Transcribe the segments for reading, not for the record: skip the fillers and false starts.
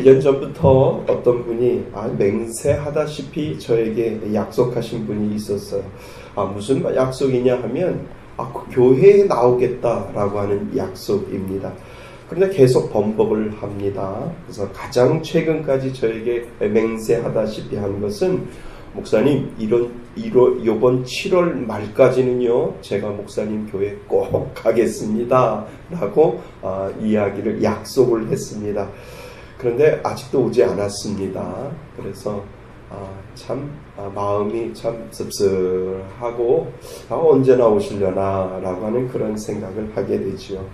1년 전부터 어떤 분이 맹세하다시피 저에게 약속하신 분이 있었어요. 무슨 약속이냐 하면 그 교회에 나오겠다라고 하는 약속입니다. 그런데 계속 번복을 합니다. 그래서 가장 최근까지 저에게 맹세하다시피 한 것은 목사님 이번 7월 말까지는요 제가 목사님 교회 꼭 가겠습니다 라고 약속을 했습니다. 그런데 아직도 오지 않았습니다. 그래서 마음이 참 씁쓸하고 언제나 오시려나 라고 하는 그런 생각을 하게 되지요.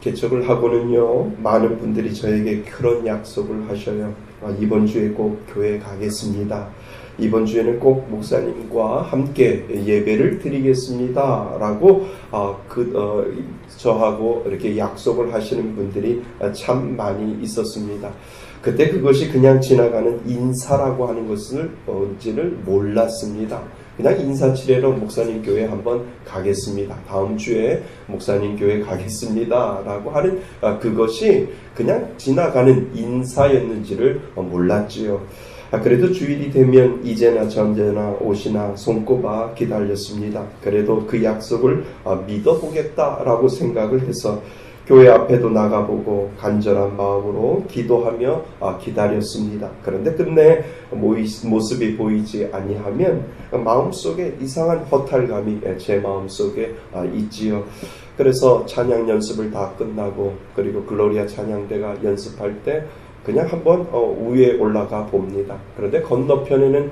개척을 하고는요 많은 분들이 저에게 그런 약속을 하셔요. 이번 주에 꼭 교회 가겠습니다. 이번 주에는 꼭 목사님과 함께 예배를 드리겠습니다 라고 저하고 이렇게 약속을 하시는 분들이 참 많이 있었습니다. 그때 그것이 그냥 지나가는 인사라고 하는 것을 뭔지를 몰랐습니다. 그냥 인사치레로 목사님 교회 한번 가겠습니다. 다음 주에 목사님 교회 가겠습니다 라고 하는 그것이 그냥 지나가는 인사였는지를 몰랐지요. 그래도 주일이 되면 이제나 전제나 옷이나 손꼽아 기다렸습니다. 그래도 그 약속을 믿어보겠다라고 생각을 해서 교회 앞에도 나가보고 간절한 마음으로 기도하며 기다렸습니다. 그런데 끝내 모습이 보이지 아니하면 마음속에 이상한 허탈감이 제 마음속에 있지요. 그래서 찬양 연습을 다 끝나고 그리고 글로리아 찬양대가 연습할 때 그냥 한번 위에 올라가 봅니다. 그런데 건너편에는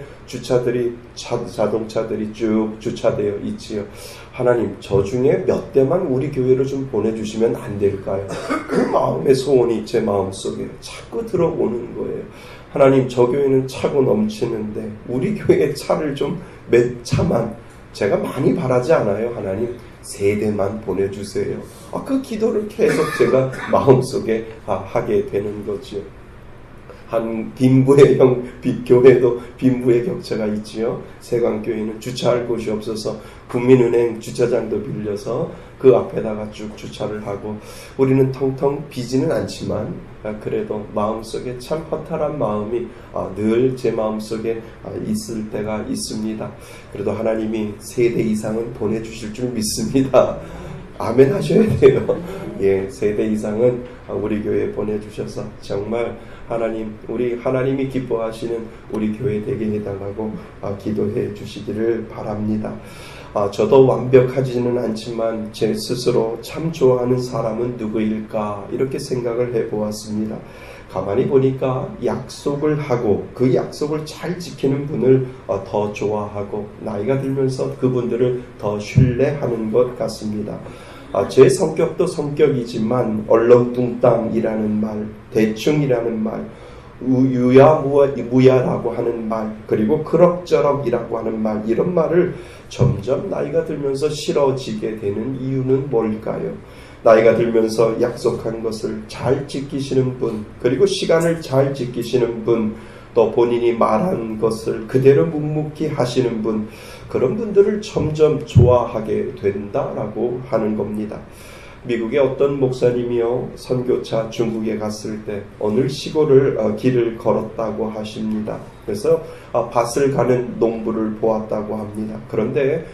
자동차들이 쭉 주차되어 있지요. 하나님, 저 중에 몇 대만 우리 교회로 좀 보내주시면 안 될까요? 그 마음의 소원이 제 마음속에 자꾸 들어오는 거예요. 하나님, 저 교회는 차고 넘치는데 우리 교회에 차를 좀 몇 차만, 제가 많이 바라지 않아요. 하나님, 3대만 보내주세요. 그 기도를 계속 제가 마음속에 하게 되는 거죠. 한 빈부의 교회도 빈부의 격차가 있지요. 세광교회는 주차할 곳이 없어서 국민은행 주차장도 빌려서 그 앞에다가 쭉 주차를 하고, 우리는 텅텅 비지는 않지만 그래도 마음속에 참 허탈한 마음이 늘 제 마음속에 있을 때가 있습니다. 그래도 하나님이 3대 이상은 보내주실 줄 믿습니다. 아멘 하셔야 돼요. 예, 3대 이상은 우리 교회에 보내주셔서 정말 하나님이 기뻐하시는 우리 교회 되게 해달라고 기도해 주시기를 바랍니다. 저도 완벽하지는 않지만 제 스스로 참 좋아하는 사람은 누구일까 이렇게 생각을 해보았습니다. 가만히 보니까 약속을 하고 그 약속을 잘 지키는 분을 더 좋아하고, 나이가 들면서 그분들을 더 신뢰하는 것 같습니다. 제 성격도 성격이지만 얼렁뚱땅이라는 말, 대충이라는 말, 유야무야라고 하는 말, 그리고 그럭저럭이라고 하는 말, 이런 말을 점점 나이가 들면서 싫어지게 되는 이유는 뭘까요? 나이가 들면서 약속한 것을 잘 지키시는 분, 그리고 시간을 잘 지키시는 분, 또 본인이 말한 것을 그대로 묵묵히 하시는 분, 그런 분들을 점점 좋아하게 된다라고 하는 겁니다. 미국의 어떤 목사님이요, 선교차 중국에 갔을 때 어느 시골을 길을 걸었다고 하십니다. 그래서 밭을 가는 농부를 보았다고 합니다. 그런데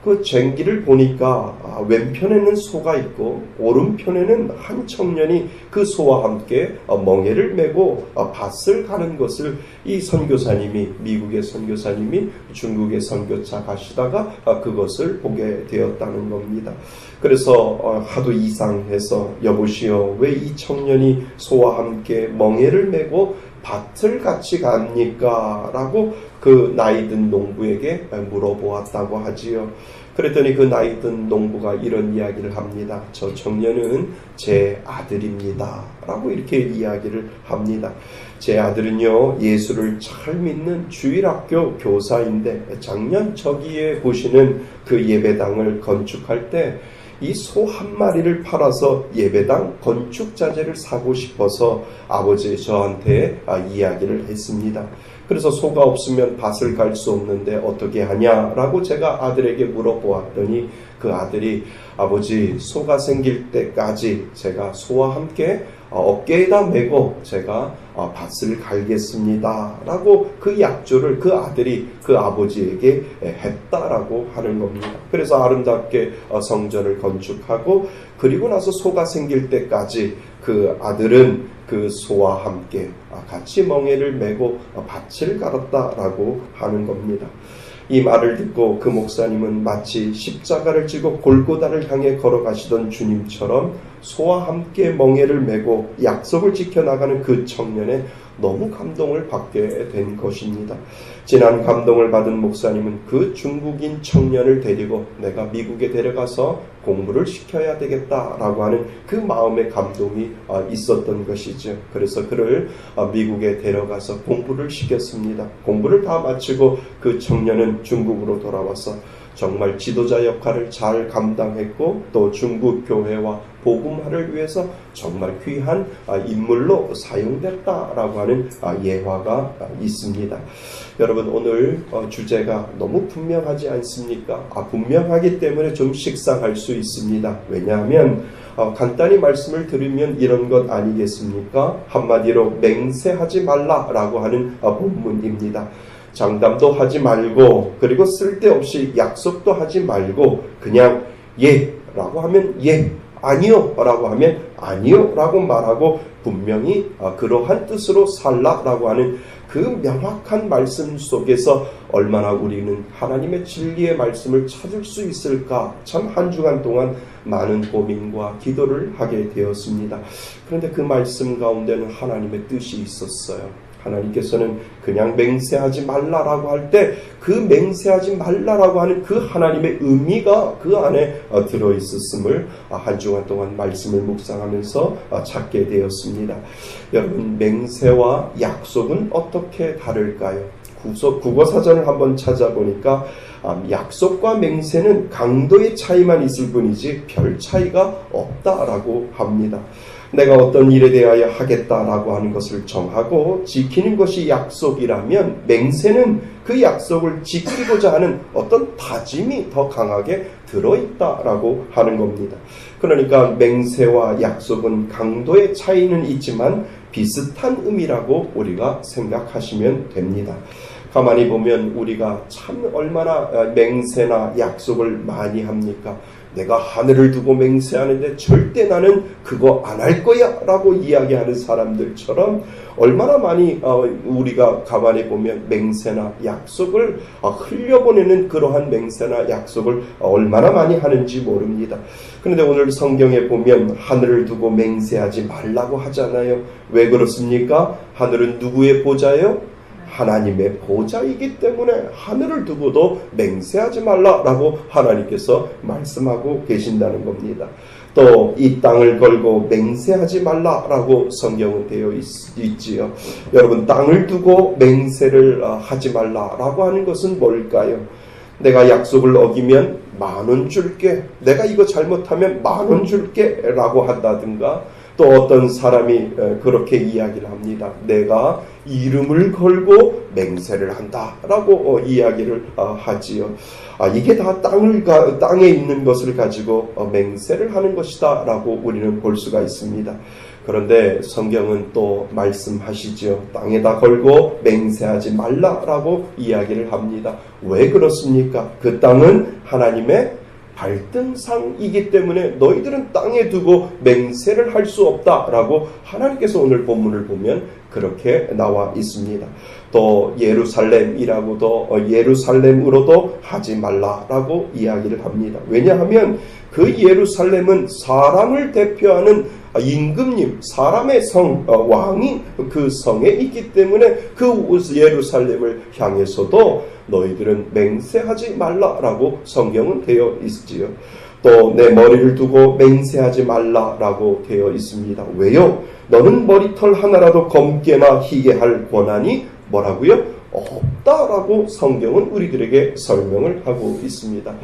그 쟁기를 보니까 왼편에는 소가 있고 오른편에는 한 청년이 그 소와 함께 멍에를 메고 밭을 가는 것을 이 선교사님이, 미국의 선교사님이 중국의 선교차 가시다가 그것을 보게 되었다는 겁니다. 그래서 하도 이상해서, 여보시오, 왜 이 청년이 소와 함께 멍에를 메고 밭을 같이 갑니까? 라고 그 나이든 농부에게 물어보았다고 하지요. 그랬더니 그 나이든 농부가 이런 이야기를 합니다. 저 청년은 제 아들입니다. 라고 이렇게 이야기를 합니다. 제 아들은요, 예수를 잘 믿는 주일학교 교사인데 작년 저기에 보시는 그 예배당을 건축할 때 이 소 한 마리를 팔아서 예배당 건축 자재를 사고 싶어서 아버지 저한테 이야기를 했습니다. 그래서 소가 없으면 밭을 갈 수 없는데 어떻게 하냐라고 제가 아들에게 물어보았더니 그 아들이 아버지 소가 생길 때까지 제가 소와 함께 어깨에다 메고 제가 밭을 갈겠습니다 라고 그 약조를 그 아들이 그 아버지에게 했다라고 하는 겁니다. 그래서 아름답게 성전을 건축하고 그리고 나서 소가 생길 때까지 그 아들은 그 소와 함께 같이 멍에를 메고 밭을 갈았다라고 하는 겁니다. 이 말을 듣고 그 목사님은 마치 십자가를 지고 골고다를 향해 걸어가시던 주님처럼 소와 함께 멍에를 메고 약속을 지켜나가는 그 청년에 너무 감동을 받게 된 것입니다. 지난 감동을 받은 목사님은 그 중국인 청년을 데리고 내가 미국에 데려가서 공부를 시켜야 되겠다라고 하는 그 마음의 감동이 있었던 것이죠. 그래서 그를 미국에 데려가서 공부를 시켰습니다. 공부를 다 마치고 그 청년은 중국으로 돌아와서 정말 지도자 역할을 잘 감당했고 또 중국 교회와 복음화를 위해서 정말 귀한 인물로 사용됐다라고 하는 예화가 있습니다. 여러분 오늘 주제가 너무 분명하지 않습니까? 분명하기 때문에 좀 식상할 수 있습니다. 왜냐하면 간단히 말씀을 드리면 이런 것 아니겠습니까? 한마디로 맹세하지 말라라고 하는 본문입니다. 장담도 하지 말고 그리고 쓸데없이 약속도 하지 말고 그냥 예 라고 하면 예, 아니요 라고 하면 아니요 라고 말하고 분명히 그러한 뜻으로 살라라고 하는 그 명확한 말씀 속에서 얼마나 우리는 하나님의 진리의 말씀을 찾을 수 있을까 참 한 주간 동안 많은 고민과 기도를 하게 되었습니다. 그런데 그 말씀 가운데는 하나님의 뜻이 있었어요. 하나님께서는 그냥 맹세하지 말라라고 할 때 그 맹세하지 말라라고 하는 그 하나님의 의미가 그 안에 들어있었음을 한 주간 동안 말씀을 묵상하면서 찾게 되었습니다. 여러분 맹세와 약속은 어떻게 다를까요? 국어사전을 한번 찾아보니까 약속과 맹세는 강도의 차이만 있을 뿐이지 별 차이가 없다라고 합니다. 내가 어떤 일에 대하여 하겠다라고 하는 것을 정하고 지키는 것이 약속이라면 맹세는 그 약속을 지키고자 하는 어떤 다짐이 더 강하게 들어있다라고 하는 겁니다. 그러니까 맹세와 약속은 강도의 차이는 있지만 비슷한 의미라고 우리가 생각하시면 됩니다. 가만히 보면 우리가 참 얼마나 맹세나 약속을 많이 합니까? 내가 하늘을 두고 맹세하는데 절대 나는 그거 안 할 거야 라고 이야기하는 사람들처럼 얼마나 많이 우리가 가만히 보면 맹세나 약속을 흘려보내는 그러한 맹세나 약속을 얼마나 많이 하는지 모릅니다. 그런데 오늘 성경에 보면 하늘을 두고 맹세하지 말라고 하잖아요. 왜 그렇습니까? 하늘은 누구의 보좌예요? 하나님의 보좌이기 때문에 하늘을 두고도 맹세하지 말라라고 하나님께서 말씀하고 계신다는 겁니다. 또 이 땅을 걸고 맹세하지 말라라고 성경은 되어 있지요. 여러분 땅을 두고 맹세를 하지 말라라고 하는 것은 뭘까요? 내가 약속을 어기면 10,000원 줄게, 내가 이거 잘못하면 10,000원 줄게 라고 한다든가 또 어떤 사람이 그렇게 이야기를 합니다. 내가 이름을 걸고 맹세를 한다라고 이야기를 하지요. 이게 다 땅에 있는 것을 가지고 맹세를 하는 것이다 라고 우리는 볼 수가 있습니다. 그런데 성경은 또 말씀하시죠. 땅에다 걸고 맹세하지 말라라고 이야기를 합니다. 왜 그렇습니까? 그 땅은 하나님의 발등상이기 때문에 너희들은 땅에 두고 맹세를 할 수 없다라고 하나님께서 오늘 본문을 보면 그렇게 나와 있습니다. 또 예루살렘으로도 하지 말라라고 이야기를 합니다. 왜냐하면 그 예루살렘은 사람을 대표하는 임금님, 사람의 성, 왕이 그 성에 있기 때문에 그 예루살렘을 향해서도 너희들은 맹세하지 말라라고 성경은 되어 있지요. 또 내 머리를 두고 맹세하지 말라라고 되어 있습니다. 왜요? 너는 머리털 하나라도 검게나 희게 할 권한이 뭐라고요? 없다라고 성경은 우리들에게 설명을 하고 있습니다.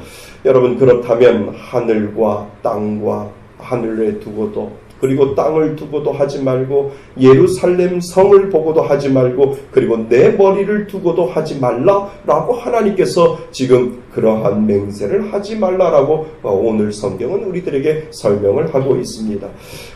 여러분 그렇다면 하늘과 땅과 하늘에 두고도 그리고 땅을 두고도 하지 말고 예루살렘 성을 보고도 하지 말고 그리고 내 머리를 두고도 하지 말라라고 하나님께서 지금 그러한 맹세를 하지 말라라고 오늘 성경은 우리들에게 설명을 하고 있습니다.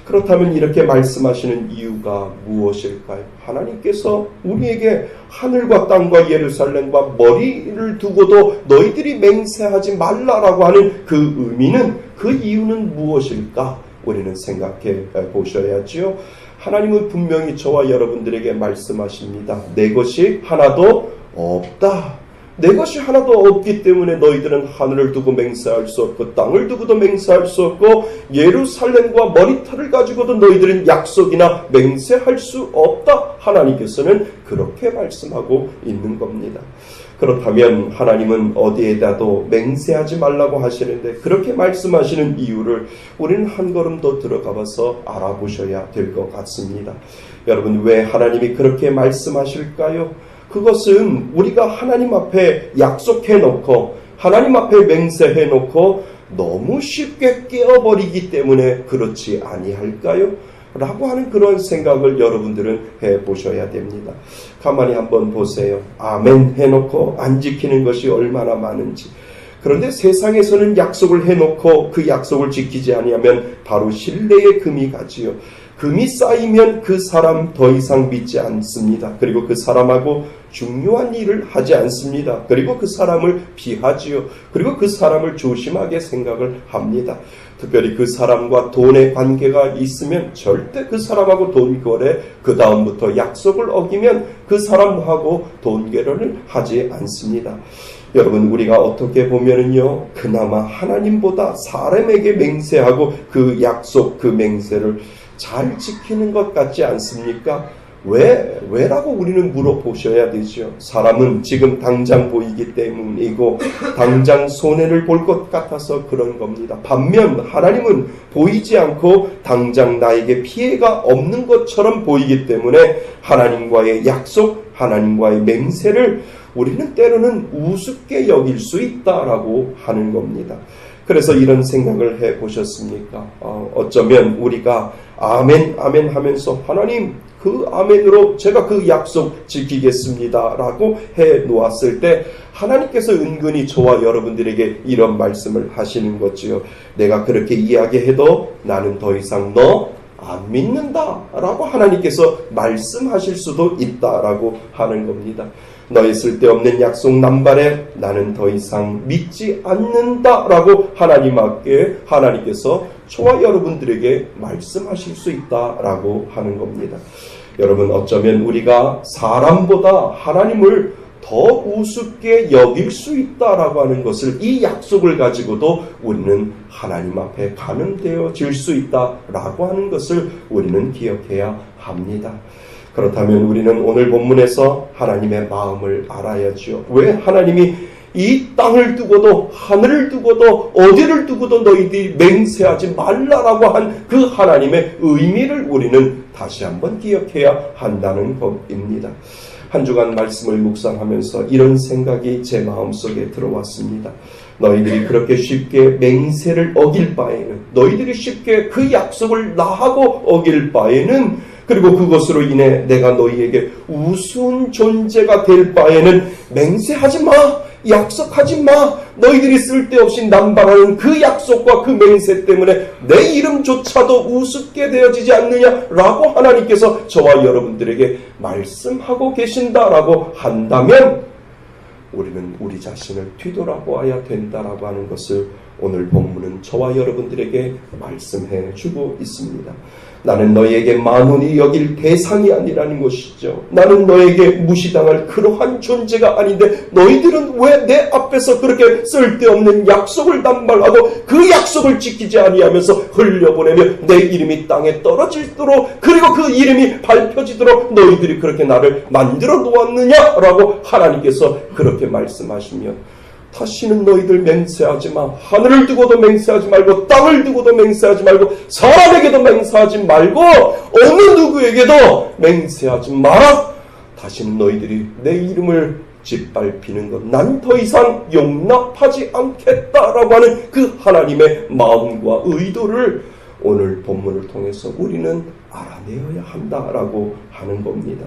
그렇다면 이렇게 말씀하시는 이유가 무엇일까요? 하나님께서 우리에게 하늘과 땅과 예루살렘과 머리를 두고도 너희들이 맹세하지 말라라고 하는 그 의미는, 그 이유는 무엇일까? 우리는 생각해 보셔야지요. 하나님은 분명히 저와 여러분들에게 말씀하십니다. 내 것이 하나도 없다. 내 것이 하나도 없기 때문에 너희들은 하늘을 두고 맹세할 수 없고 땅을 두고도 맹세할 수 없고 예루살렘과 머리털을 가지고도 너희들은 약속이나 맹세할 수 없다. 하나님께서는 그렇게 말씀하고 있는 겁니다. 그렇다면 하나님은 어디에다도 맹세하지 말라고 하시는데 그렇게 말씀하시는 이유를 우리는 한 걸음 더 들어가 봐서 알아보셔야 될 것 같습니다. 여러분, 왜 하나님이 그렇게 말씀하실까요? 그것은 우리가 하나님 앞에 약속해 놓고 하나님 앞에 맹세해 놓고 너무 쉽게 깨어버리기 때문에 그렇지 아니할까요? 라고 하는 그런 생각을 여러분들은 해보셔야 됩니다. 가만히 한번 보세요. 아멘 해놓고 안 지키는 것이 얼마나 많은지. 그런데 세상에서는 약속을 해놓고 그 약속을 지키지 아니하면 바로 신뢰의 금이 가지요. 금이 쌓이면 그 사람 더 이상 믿지 않습니다. 그리고 그 사람하고 중요한 일을 하지 않습니다. 그리고 그 사람을 피하지요. 그리고 그 사람을 조심하게 생각을 합니다. 특별히 그 사람과 돈의 관계가 있으면 절대 그 사람하고 돈 거래, 그 다음부터 약속을 어기면 그 사람하고 돈 거래를 하지 않습니다. 여러분, 우리가 어떻게 보면은요, 그나마 하나님보다 사람에게 맹세하고 그 약속, 그 맹세를 잘 지키는 것 같지 않습니까? 왜라고 우리는 물어보셔야 되죠. 사람은 지금 당장 보이기 때문이고 당장 손해를 볼 것 같아서 그런 겁니다. 반면 하나님은 보이지 않고 당장 나에게 피해가 없는 것처럼 보이기 때문에 하나님과의 약속, 하나님과의 맹세를 우리는 때로는 우습게 여길 수 있다라고 하는 겁니다. 그래서 이런 생각을 해보셨습니까? 어쩌면 우리가 아멘 아멘 하면서 하나님 그 아멘으로 제가 그 약속 지키겠습니다 라고 해놓았을 때 하나님께서 은근히 저와 여러분들에게 이런 말씀을 하시는 거지요. 내가 그렇게 이야기해도 나는 더 이상 너 안 믿는다 라고 하나님께서 말씀하실 수도 있다라고 하는 겁니다. 너의 쓸데없는 약속 남발에 나는 더 이상 믿지 않는다라고 하나님께서 저와 여러분들에게 말씀하실 수 있다라고 하는 겁니다. 여러분, 어쩌면 우리가 사람보다 하나님을 더 우습게 여길 수 있다라고 하는 것을, 이 약속을 가지고도 우리는 하나님 앞에 가늠되어질 수 있다라고 하는 것을 우리는 기억해야 합니다. 그렇다면 우리는 오늘 본문에서 하나님의 마음을 알아야죠. 왜 하나님이 이 땅을 두고도 하늘을 두고도 어디를 두고도 너희들이 맹세하지 말라라고 한 그 하나님의 의미를 우리는 다시 한번 기억해야 한다는 것입니다. 한 주간 말씀을 묵상하면서 이런 생각이 제 마음속에 들어왔습니다. 너희들이 그렇게 쉽게 맹세를 어길 바에는, 너희들이 쉽게 그 약속을 나하고 어길 바에는, 그리고 그것으로 인해 내가 너희에게 우스운 존재가 될 바에는 맹세하지 마! 약속하지 마! 너희들이 쓸데없이 남발하는 그 약속과 그 맹세 때문에 내 이름조차도 우습게 되어지지 않느냐라고 하나님께서 저와 여러분들에게 말씀하고 계신다라고 한다면 우리는 우리 자신을 뒤돌아보아야 된다라고 하는 것을 오늘 본문은 저와 여러분들에게 말씀해 주고 있습니다. 나는 너에게 만원이 여길 대상이 아니라는 것이죠. 나는 너에게 무시당할 그러한 존재가 아닌데 너희들은 왜 내 앞에서 그렇게 쓸데없는 약속을 남발하고 그 약속을 지키지 아니하면서 흘려보내며 내 이름이 땅에 떨어지도록, 그리고 그 이름이 밝혀지도록 너희들이 그렇게 나를 만들어 놓았느냐라고 하나님께서 그렇게 말씀하시며, 다시는 너희들 맹세하지 마. 하늘을 두고도 맹세하지 말고 땅을 두고도 맹세하지 말고 사람에게도 맹세하지 말고 어느 누구에게도 맹세하지 마라. 다시는 너희들이 내 이름을 짓밟히는 것 난 더 이상 용납하지 않겠다라고 하는 그 하나님의 마음과 의도를 오늘 본문을 통해서 우리는 알아내어야 한다라고 하는 겁니다.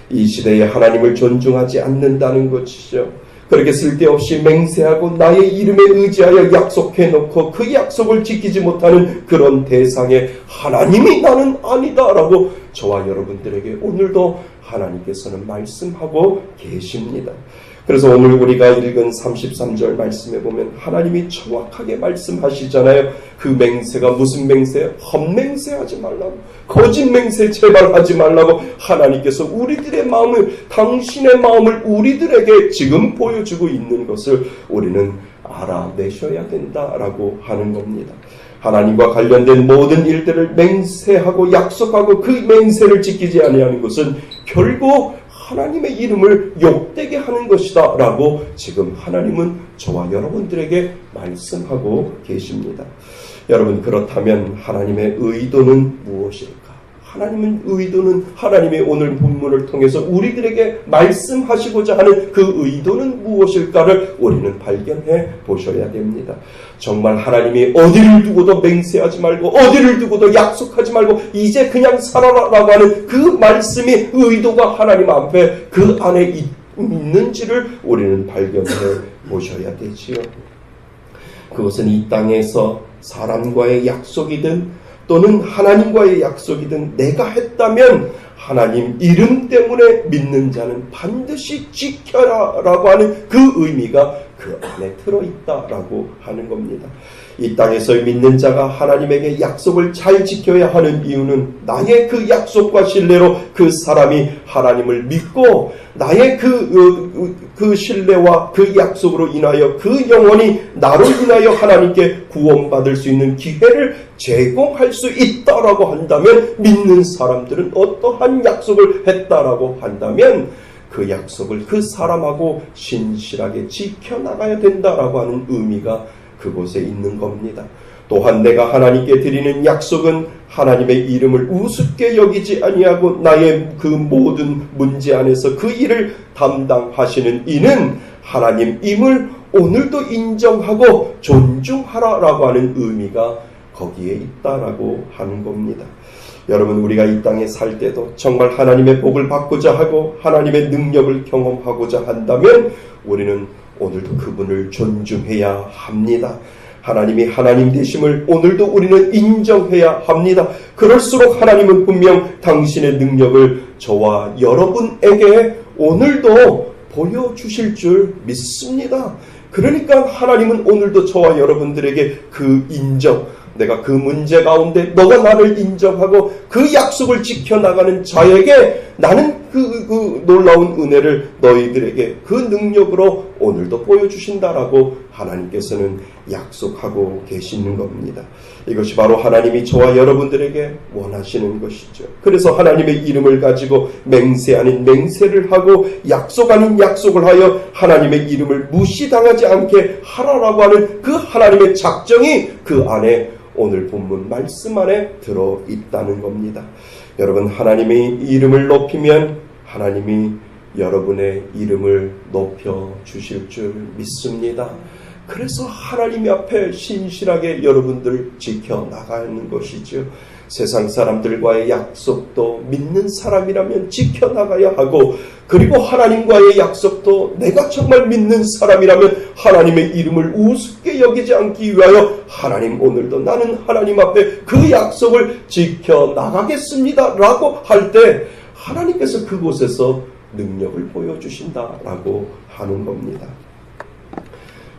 이 시대에 하나님을 존중하지 않는다는 것이죠. 그렇게 쓸데없이 맹세하고 나의 이름에 의지하여 약속해놓고 그 약속을 지키지 못하는 그런 대상에 하나님이 나는 아니다라고 저와 여러분들에게 오늘도 하나님께서는 말씀하고 계십니다. 그래서 오늘 우리가 읽은 33절 말씀에 보면 하나님이 정확하게 말씀하시잖아요. 그 맹세가 무슨 맹세예요? 헛맹세하지 말라고, 거짓 맹세 제발 하지 말라고 하나님께서 우리들의 마음을, 당신의 마음을 우리들에게 지금 보여주고 있는 것을 우리는 알아내셔야 된다라고 하는 겁니다. 하나님과 관련된 모든 일들을 맹세하고 약속하고 그 맹세를 지키지 아니하는 것은 결국 하나님의 이름을 욕되게 하는 것이다 라고 지금 하나님은 저와 여러분들에게 말씀하고 계십니다. 여러분, 그렇다면 하나님의 의도는 무엇일까? 하나님의 의도는, 하나님의 오늘 본문을 통해서 우리들에게 말씀하시고자 하는 그 의도는 무엇일까를 우리는 발견해 보셔야 됩니다. 정말 하나님이 어디를 두고도 맹세하지 말고 어디를 두고도 약속하지 말고 이제 그냥 살아라라고 하는 그 말씀이 의도가 하나님 앞에 그 안에 있는지를 우리는 발견해 보셔야 되지요. 그것은 이 땅에서 사람과의 약속이든 또는 하나님과의 약속이든 내가 했다면 하나님 이름 때문에 믿는 자는 반드시 지켜라 라고 하는 그 의미가 그 안에 들어있다라고 하는 겁니다. 이 땅에서 믿는 자가 하나님에게 약속을 잘 지켜야 하는 이유는 나의 그 약속과 신뢰로 그 사람이 하나님을 믿고 나의 그 신뢰와 그 약속으로 인하여 그 영혼이 나로 인하여 하나님께 구원받을 수 있는 기회를 제공할 수 있다라고 한다면, 믿는 사람들은 어떠한 약속을 했다라고 한다면 그 약속을 그 사람하고 신실하게 지켜나가야 된다라고 하는 의미가 그곳에 있는 겁니다. 또한 내가 하나님께 드리는 약속은 하나님의 이름을 우습게 여기지 아니하고 나의 그 모든 문제 안에서 그 일을 담당하시는 이는 하나님임을 오늘도 인정하고 존중하라라고 하는 의미가 거기에 있다라고 하는 겁니다. 여러분, 우리가 이 땅에 살 때도 정말 하나님의 복을 받고자 하고 하나님의 능력을 경험하고자 한다면 우리는 오늘도 그분을 존중해야 합니다. 하나님이 하나님 되심을 오늘도 우리는 인정해야 합니다. 그럴수록 하나님은 분명 당신의 능력을 저와 여러분에게 오늘도 보여주실 줄 믿습니다. 그러니까 하나님은 오늘도 저와 여러분들에게 그 인정, 내가 그 문제 가운데 너가 나를 인정하고 그 약속을 지켜나가는 자에게 나는 그 놀라운 은혜를 너희들에게 그 능력으로 오늘도 보여주신다라고 하나님께서는 약속하고 계시는 겁니다. 이것이 바로 하나님이 저와 여러분들에게 원하시는 것이죠. 그래서 하나님의 이름을 가지고 맹세 아닌 맹세를 하고 약속 아닌 약속을 하여 하나님의 이름을 무시당하지 않게 하라라고 하는 그 하나님의 작정이 그 안에 오늘 본문 말씀 안에 들어있다는 겁니다. 여러분, 하나님의 이름을 높이면 하나님이 여러분의 이름을 높여주실 줄 믿습니다. 그래서 하나님 앞에 신실하게 여러분들 지켜나가는 것이죠. 세상 사람들과의 약속도 믿는 사람이라면 지켜나가야 하고, 그리고 하나님과의 약속도 내가 정말 믿는 사람이라면 하나님의 이름을 우습게 여기지 않기 위하여 하나님, 오늘도 나는 하나님 앞에 그 약속을 지켜나가겠습니다 라고 할 때 하나님께서 그곳에서 능력을 보여주신다라고 하는 겁니다.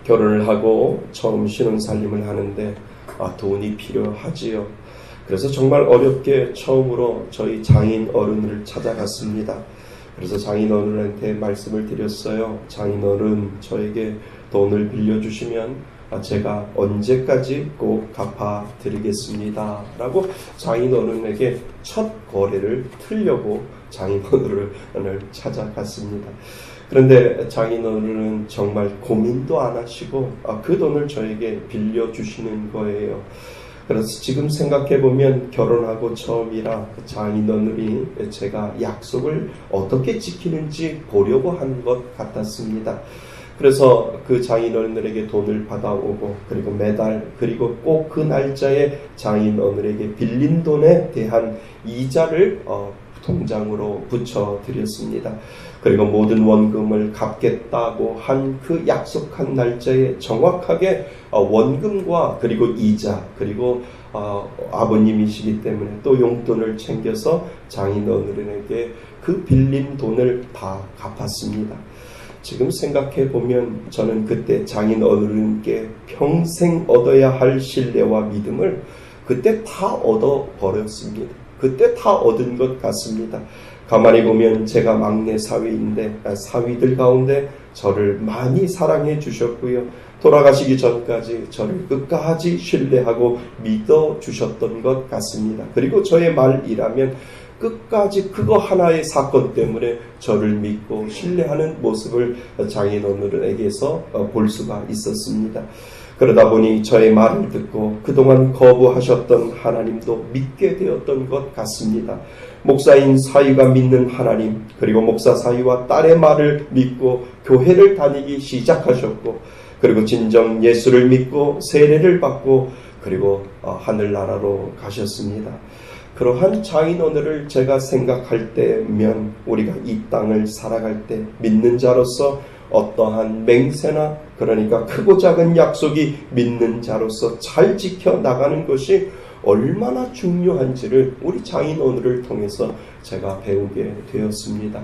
결혼을 하고 처음 신혼살림을 하는데 돈이 필요하지요. 그래서 정말 어렵게 처음으로 저희 장인 어른을 찾아갔습니다. 그래서 장인 어른한테 말씀을 드렸어요. 장인 어른, 저에게 돈을 빌려주시면 제가 언제까지 꼭 갚아드리겠습니다 라고 장인 어른에게 첫 거래를 틀려고 장인 어른을 찾아갔습니다. 그런데 장인 어른은 정말 고민도 안 하시고 그 돈을 저에게 빌려주시는 거예요. 그래서 지금 생각해보면 결혼하고 처음이라 장인 어른이 제가 약속을 어떻게 지키는지 보려고 한 것 같았습니다. 그래서 그 장인어른들에게 돈을 받아오고 그리고 매달 그리고 꼭 그 날짜에 장인어른에게 빌린 돈에 대한 이자를 통장으로 붙여드렸습니다. 그리고 모든 원금을 갚겠다고 한 그 약속한 날짜에 정확하게 원금과 그리고 이자 그리고 아버님이시기 때문에 또 용돈을 챙겨서 장인어른에게 그 빌린 돈을 다 갚았습니다. 지금 생각해 보면 저는 그때 장인어른께 평생 얻어야 할 신뢰와 믿음을 그때 다 얻어버렸습니다. 그때 다 얻은 것 같습니다. 가만히 보면 제가 막내 사위인데 사위들 가운데 저를 많이 사랑해 주셨고요. 돌아가시기 전까지 저를 끝까지 신뢰하고 믿어 주셨던 것 같습니다. 그리고 저의 말이라면 끝까지 그거 하나의 사건 때문에 저를 믿고 신뢰하는 모습을 장인어른에게서 볼 수가 있었습니다. 그러다 보니 저의 말을 듣고 그동안 거부하셨던 하나님도 믿게 되었던 것 같습니다. 목사인 사위가 믿는 하나님, 그리고 목사 사위와 딸의 말을 믿고 교회를 다니기 시작하셨고, 그리고 진정 예수를 믿고 세례를 받고 그리고 하늘나라로 가셨습니다. 그러한 장인어른을 제가 생각할 때면 우리가 이 땅을 살아갈 때 믿는 자로서 어떠한 맹세나 그러니까 크고 작은 약속이 믿는 자로서 잘 지켜나가는 것이 얼마나 중요한지를 우리 장인어른을 통해서 제가 배우게 되었습니다.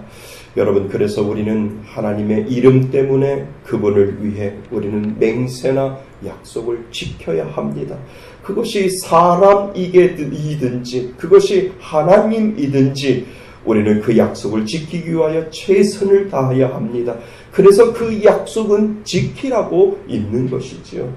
여러분, 그래서 우리는 하나님의 이름 때문에 그분을 위해 우리는 맹세나 약속을 지켜야 합니다. 그것이 사람이든지 그것이 하나님이든지 우리는 그 약속을 지키기 위하여 최선을 다해야 합니다. 그래서 그 약속은 지키라고 있는 것이지요.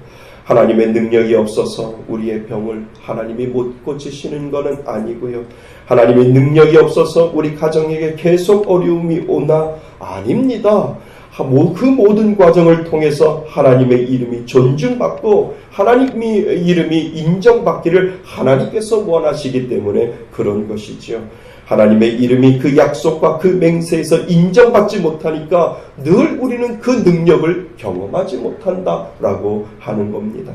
하나님의 능력이 없어서 우리의 병을 하나님이 못 고치시는 것은 아니고요. 하나님의 능력이 없어서 우리 가정에게 계속 어려움이 오나? 아닙니다. 그 모든 과정을 통해서 하나님의 이름이 존중받고 하나님의 이름이 인정받기를 하나님께서 원하시기 때문에 그런 것이지요. 하나님의 이름이 그 약속과 그 맹세에서 인정받지 못하니까 늘 우리는 그 능력을 경험하지 못한다라고 하는 겁니다.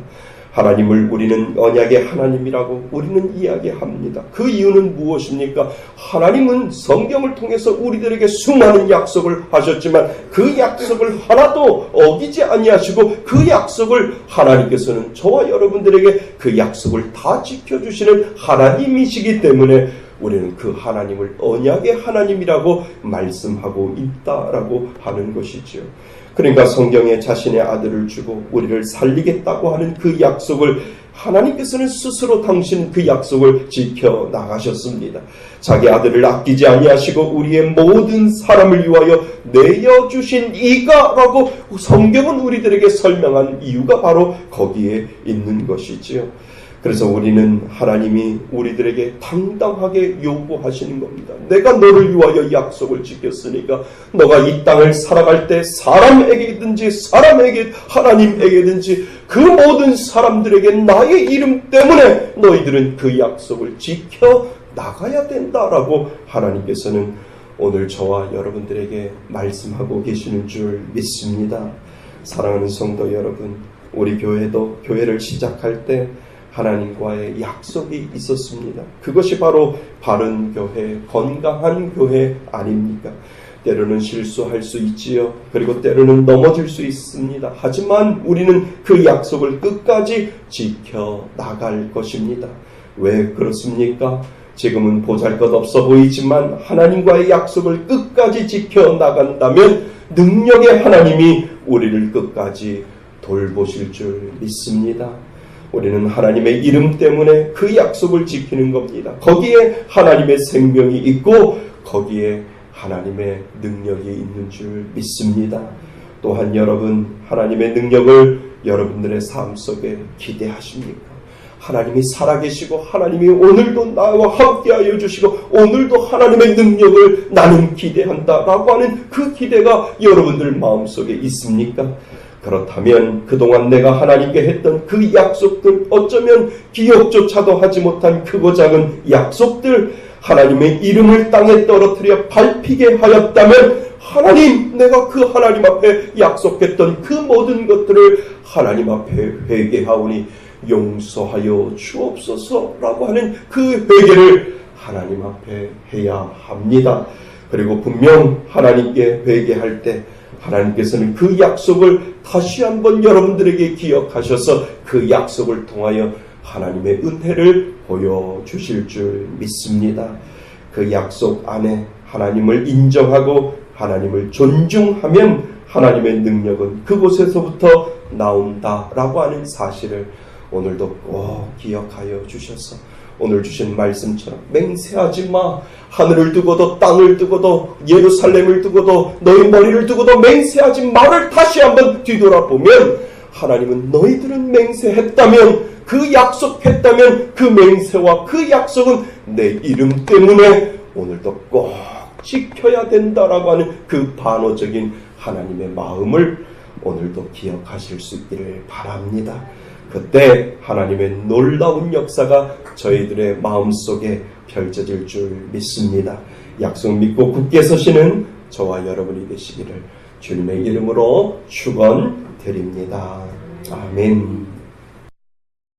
하나님을 우리는 언약의 하나님이라고 우리는 이야기합니다. 그 이유는 무엇입니까? 하나님은 성경을 통해서 우리들에게 수많은 약속을 하셨지만 그 약속을 하나도 어기지 아니하시고 그 약속을 하나님께서는 저와 여러분들에게 그 약속을 다 지켜주시는 하나님이시기 때문에 우리는 그 하나님을 언약의 하나님이라고 말씀하고 있다라고 하는 것이지요. 그러니까 성경에 자신의 아들을 주고 우리를 살리겠다고 하는 그 약속을 하나님께서는 스스로 당신 그 약속을 지켜 나가셨습니다. 자기 아들을 아끼지 아니하시고 우리의 모든 사람을 위하여 내어주신 이가라고 성경은 우리들에게 설명한 이유가 바로 거기에 있는 것이지요. 그래서 우리는 하나님이 우리들에게 당당하게 요구하시는 겁니다. 내가 너를 위하여 약속을 지켰으니까 너가 이 땅을 살아갈 때 사람에게든지 하나님에게든지 그 모든 사람들에게 나의 이름 때문에 너희들은 그 약속을 지켜 나가야 된다라고 하나님께서는 오늘 저와 여러분들에게 말씀하고 계시는 줄 믿습니다. 사랑하는 성도 여러분, 우리 교회도 교회를 시작할 때 하나님과의 약속이 있었습니다. 그것이 바로 바른 교회, 건강한 교회 아닙니까? 때로는 실수할 수 있지요. 그리고 때로는 넘어질 수 있습니다. 하지만 우리는 그 약속을 끝까지 지켜나갈 것입니다. 왜 그렇습니까? 지금은 보잘것없어 보이지만 하나님과의 약속을 끝까지 지켜나간다면 능력의 하나님이 우리를 끝까지 돌보실 줄 믿습니다. 우리는 하나님의 이름 때문에 그 약속을 지키는 겁니다. 거기에 하나님의 생명이 있고 거기에 하나님의 능력이 있는 줄 믿습니다. 또한 여러분, 하나님의 능력을 여러분들의 삶 속에 기대하십니까? 하나님이 살아계시고 하나님이 오늘도 나와 함께하여 주시고 오늘도 하나님의 능력을 나는 기대한다라고 하는 그 기대가 여러분들 마음속에 있습니까? 그렇다면 그동안 내가 하나님께 했던 그 약속들, 어쩌면 기억조차도 하지 못한 크고 작은 약속들, 하나님의 이름을 땅에 떨어뜨려 밟히게 하였다면 하나님, 내가 그 하나님 앞에 약속했던 그 모든 것들을 하나님 앞에 회개하오니 용서하여 주옵소서라고 하는 그 회개를 하나님 앞에 해야 합니다. 그리고 분명 하나님께 회개할 때 하나님께서는 그 약속을 다시 한번 여러분들에게 기억하셔서 그 약속을 통하여 하나님의 은혜를 보여주실 줄 믿습니다. 그 약속 안에 하나님을 인정하고 하나님을 존중하면 하나님의 능력은 그곳에서부터 나온다라고 하는 사실을 오늘도 꼭 기억하여 주셔서 오늘 주신 말씀처럼 맹세하지 마. 하늘을 두고도 땅을 두고도 예루살렘을 두고도 너희 머리를 두고도 맹세하지 마를 다시 한번 뒤돌아보면 하나님은 너희들은 맹세했다면 그 약속했다면 그 맹세와 그 약속은 내 이름 때문에 오늘도 꼭 지켜야 된다라고 하는 그 반어적인 하나님의 마음을 오늘도 기억하실 수 있기를 바랍니다. 그때 하나님의 놀라운 역사가 저희들의 마음속에 펼쳐질 줄 믿습니다. 약속 믿고 굳게 서시는 저와 여러분이 되시기를 주님의 이름으로 축원드립니다. 아멘.